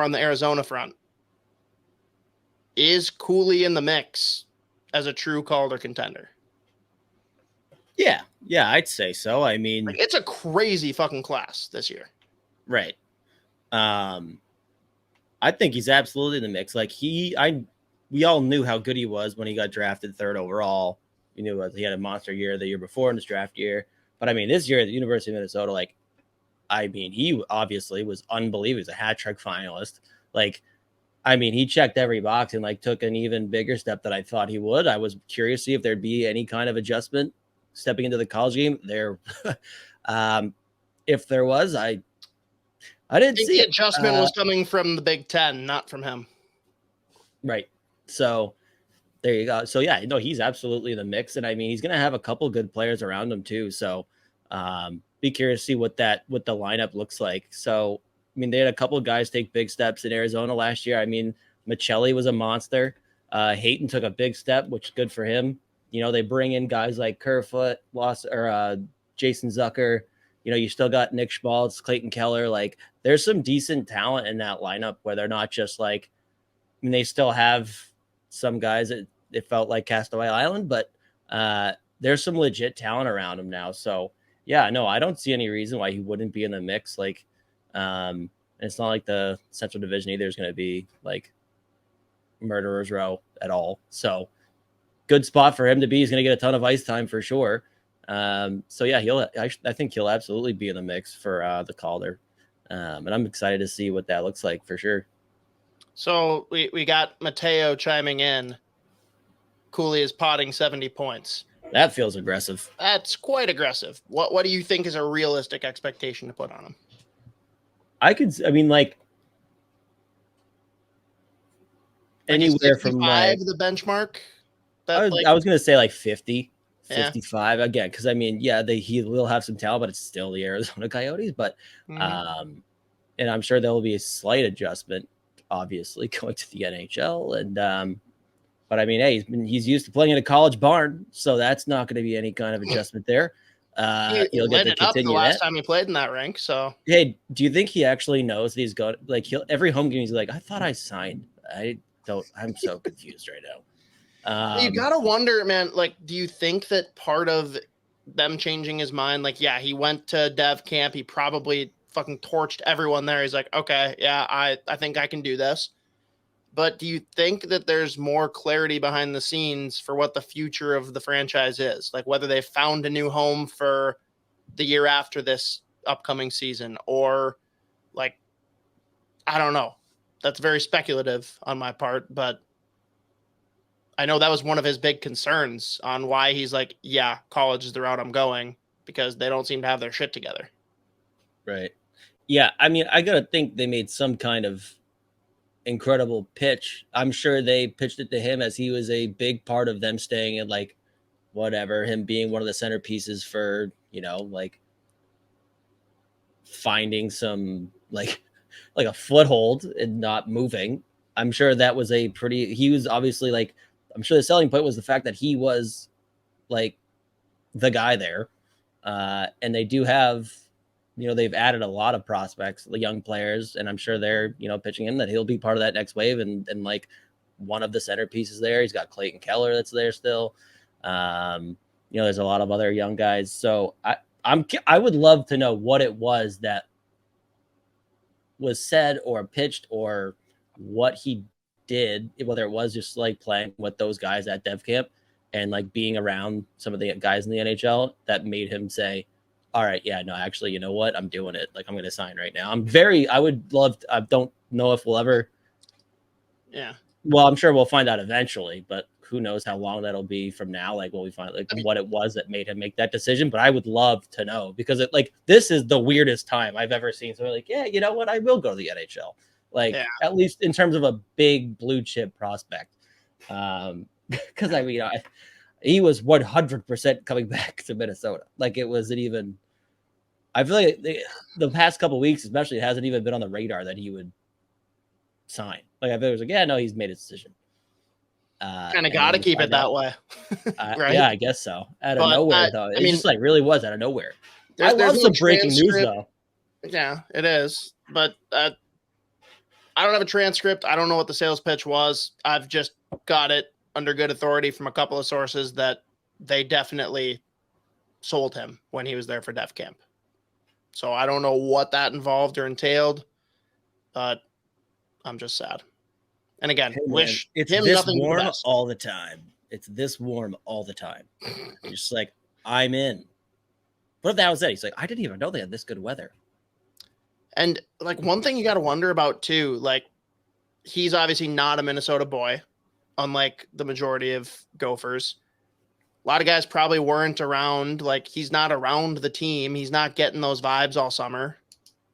on the Arizona front. Is Cooley in the mix as a true Calder contender? Yeah, I'd say so. I mean, like, it's a crazy fucking class this year. Right. I think he's absolutely in the mix. Like we all knew how good he was when he got drafted 3rd overall. We knew he had a monster year the year before in his draft year. But I mean, this year at the University of Minnesota, like, I mean, he obviously was unbelievable. He was a hat trick finalist. Like, I mean, he checked every box and like took an even bigger step than I thought he would. I was curious to see if there'd be any kind of adjustment stepping into the college game there. If there was, I didn't see the adjustment was coming from the Big Ten, not from him. Right. So there you go. So yeah, no, he's absolutely in the mix. And I mean, he's going to have a couple good players around him too. So be curious to see what the lineup looks like. So, I mean, they had a couple of guys take big steps in Arizona last year. I mean, Michelli was a monster. Hayton took a big step, which is good for him. You know, they bring in guys like Kerfoot, Jason Zucker. You know, you still got Nick Schmaltz, Clayton Keller. Like, there's some decent talent in that lineup where they're not just like, I mean, they still have some guys that it felt like Castaway Island, but there's some legit talent around him now. So, yeah, no, I don't see any reason why he wouldn't be in the mix. Like, it's not like the Central Division either is going to be like murderer's row at all. So, good spot for him to be. He's going to get a ton of ice time for sure. So yeah, I think he'll absolutely be in the mix for the Calder. And I'm excited to see what that looks like for sure. So we got Mateo chiming in. Cooley is potting 70 points. That feels aggressive. That's quite aggressive. What do you think is a realistic expectation to put on him? I mean, like anywhere from like the benchmark. I was going to say like 50. 55 again, because I mean, yeah, he will have some talent, but it's still the Arizona Coyotes. But and I'm sure there will be a slight adjustment, obviously, going to the NHL. And but I mean, hey, he's used to playing in a college barn, so that's not going to be any kind of adjustment there. He'll get to continue the last time he played in that rink. So hey, do you think he actually knows that he's going? Like, every home game he's like, I thought I signed. I'm so confused right now. You gotta wonder, man, like, do you think that part of them changing his mind, like, yeah, he went to dev camp, he probably fucking torched everyone there. He's like, okay, yeah, I think I can do this. But do you think that there's more clarity behind the scenes for what the future of the franchise is? Like, whether they found a new home for the year after this upcoming season, or like, I don't know. That's very speculative on my part, but I know that was one of his big concerns on why he's like, yeah, college is the route I'm going, because they don't seem to have their shit together. Right. Yeah. I mean, I got to think they made some kind of incredible pitch. I'm sure they pitched it to him as he was a big part of them staying in, like, whatever, him being one of the centerpieces for, you know, like finding some like a foothold and not moving. I'm sure that was he was obviously like, I'm sure the selling point was the fact that he was like the guy there. And they do have, you know, they've added a lot of prospects, the young players, and I'm sure they're, you know, pitching him that he'll be part of that next wave and like one of the centerpieces there. He's got Clayton Keller that's there still. You know, there's a lot of other young guys. So I would love to know what it was that was said or pitched or what he did, whether it was just like playing with those guys at dev camp and like being around some of the guys in the NHL that made him say, all right, yeah, no, actually, you know what? I'm doing it. Like, I'm going to sign right now. I don't know if we'll ever. Yeah. Well, I'm sure we'll find out eventually, but who knows how long that'll be from now. Like, will we find what it was that made him make that decision? But I would love to know, because this is the weirdest time I've ever seen. So like, yeah, you know what? I will go to the NHL. Like, at least in terms of a big blue chip prospect. Because I mean, he was 100% coming back to Minnesota. Like, it wasn't even, I feel like the past couple of weeks, especially, it hasn't even been on the radar that he would sign. Like, I feel it was like, yeah, no, he's made a decision. Kind of got to keep it that way. Right? Yeah, I guess so. Out of nowhere, though. It just like really was out of nowhere. I love some breaking news, though. Yeah, it is. But I don't have a transcript. I don't know what the sales pitch was. I've just got it under good authority from a couple of sources that they definitely sold him when he was there for Dev Camp. So I don't know what that involved or entailed, but I'm just sad. And again, wish it's him this nothing warm but the best. all the time. It's this warm all the time. You're just like, I'm in. What if that was it? He's like, I didn't even know they had this good weather. And like one thing you got to wonder about too, like he's obviously not a Minnesota boy, unlike the majority of Gophers. A lot of guys probably weren't around. Like he's not around the team. He's not getting those vibes all summer.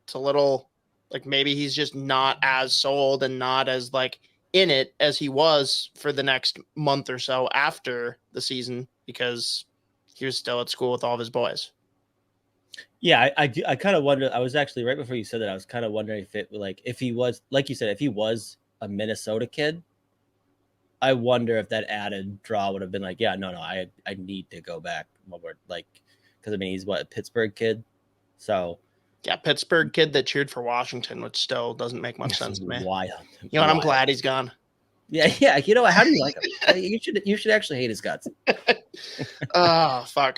It's a little like maybe he's just not as sold and not as like in it as he was for the next month or so after the season because he was still at school with all of his boys. Yeah, I kind of wonder. I was actually right before you said that. I was kind of wondering if it like if he was like you said, if he was a Minnesota kid, I wonder if that added draw would have been like, yeah, no, I need to go back. Like, because I mean, he's what, a Pittsburgh kid, so yeah, Pittsburgh kid that cheered for Washington, which still doesn't make much sense to me. Wild. You know what? I'm glad he's gone. Yeah. You know what? How do you like him? You should actually hate his guts. Oh fuck.